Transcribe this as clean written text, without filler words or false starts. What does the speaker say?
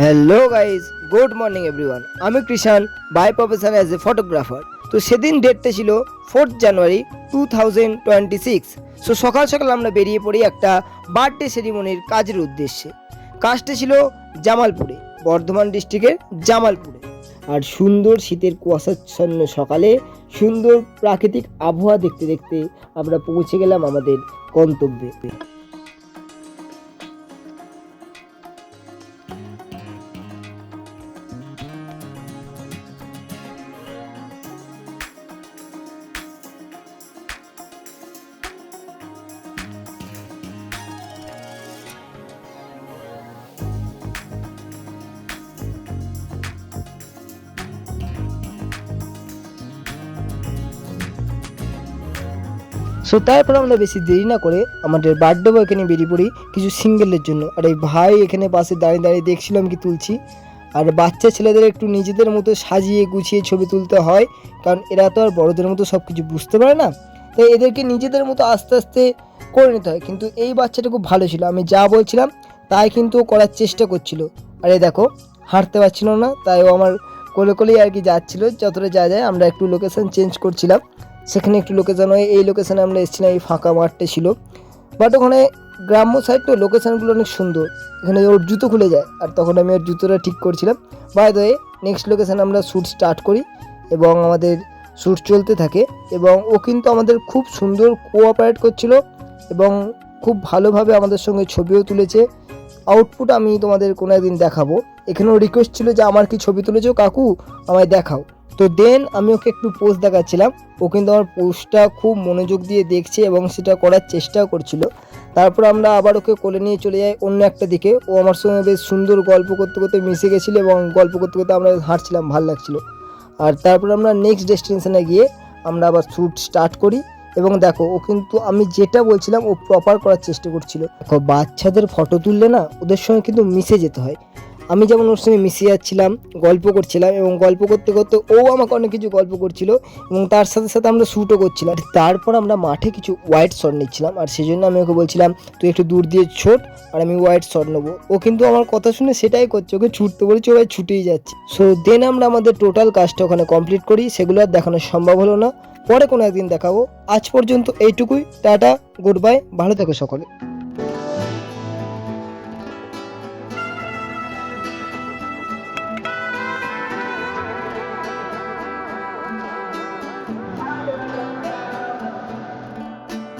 Hello guys, good morning everyone. আমি Krishan, by profession as a photographer. তো সেদিন ডেটটা ছিল 4th জানুয়ারি 2026। সো সকাল সকাল আমরা বেরিয়ে পড়ি একটা বার্থডে সেরিমনির কাজের উদ্দেশ্যে। কাজটা ছিল জামালপুরে, বর্ধমান ডিস্ট্রিক্টের জামালপুরে। আর সুন্দর শীতের কুয়াশাচ্ছন্ন সকালে সুন্দর প্রাকৃতিক আবহাওয়া দেখতে দেখতে আমরা পৌঁছে গেলাম আমাদের গন্তব্যে। সো তারপর আমরা বেশি দেরি না করে আমাদের বার্থডে বয়কে নিয়ে বেরিয়ে পড়ি কিছু সিঙ্গেলের জন্য। আর এই ভাই এখানে পাশে দাঁড়িয়ে দাঁড়িয়ে দেখছিলাম কি তুলছি। আর বাচ্চা ছেলেদের একটু নিজেদের মতো সাজিয়ে গুছিয়ে ছবি তুলতে হয়, কারণ এরা তো আর বড়দের মতো সব কিছু বুঝতে পারে না, তাই এদেরকে নিজেদের মতো আস্তে আস্তে করে নিতে হয়। কিন্তু এই বাচ্চাটা খুব ভালো ছিল, আমি যা বলছিলাম তাই কিন্তু করার চেষ্টা করছিল। আর এই দেখো, হাঁটতে পারছিল না, তাই ও আমার কোলে কোলেই আর কি যাচ্ছিলো। যতটা যা যায় আমরা একটু লোকেশন চেঞ্জ করছিলাম, সেখানে একটু লোকেশান হয়। এই লোকেশানে আমরা এসেছিলাম, এই ফাঁকা মাঠটা ছিল, বাট ওখানে গ্রাম্য সাইড তো লোকেশানগুলো অনেক সুন্দর। এখানে ওর জুতো খুলে যায়, আর তখন আমি ওর জুতোটা ঠিক করছিলাম। বাই দ্য ওয়ে, নেক্সট লোকেশানে আমরা শ্যুট স্টার্ট করি এবং আমাদের শ্যুট চলতে থাকে। এবং ও কিন্তু আমাদের খুব সুন্দর কোঅপারেট করছিল এবং খুব ভালোভাবে আমাদের সঙ্গে ছবিও তুলেছে। আউটপুট আমি তোমাদের কোনো একদিন দেখাবো। এখানেও রিকোয়েস্ট ছিল যে আমার কি ছবি তুলেছো কাকু, আমায় দেখাও। তো দেন আমি ওকে একটু পোস্ট দেখাচ্ছিলাম, ও কিন্তু আমার পোস্টটা খুব মনোযোগ দিয়ে দেখছে এবং সেটা করার চেষ্টাও করছিল। তারপর আমরা আবার ওকে কোলে নিয়ে চলে যাই অন্য একটা দিকে। ও আমার সঙ্গে বেশ সুন্দর গল্প করতে করতে মিশে গেছিলো এবং গল্প করতে করতে আমরা হাঁটছিলাম, ভালো লাগছিলো। আর তারপর আমরা নেক্সট ডেস্টিনেশনে গিয়ে আমরা আবার শ্যুট স্টার্ট করি। এবং দেখো, ও কিন্তু আমি যেটা বলছিলাম ও প্রপার করার চেষ্টা করছিল। দেখো, বাচ্চাদের ফটো তুললে না ওদের সঙ্গে কিন্তু মিশে যেতে হয়। আমি যেমন ওর সঙ্গে মিশে যাচ্ছিলাম, গল্প করছিলাম এবং গল্প করতে করতে ও আমাকে অনেক কিছু গল্প করছিল এবং তার সাথে সাথে আমরা শ্যুটও করছিলাম। তারপর আমরা মাঠে কিছু ওয়াইড শট নিচ্ছিলাম, আর সেই জন্য আমি ওকে বলছিলাম তুই একটু দূর দিয়ে ছোট আর আমি ওয়াইড শট নেবো। ও কিন্তু আমার কথা শুনে সেটাই করছে, ওকে ছুটতে বলেছি, ওই ছুটেই যাচ্ছে। সো দেন আমরা আমাদের টোটাল কাজটা ওখানে কমপ্লিট করি, সেগুলো আর দেখানো সম্ভব হলো না, পরে কোনো একদিন দেখাবো। আজ পর্যন্ত এইটুকুই, টাটা, গুড বাই, ভালো থেকো সকলে।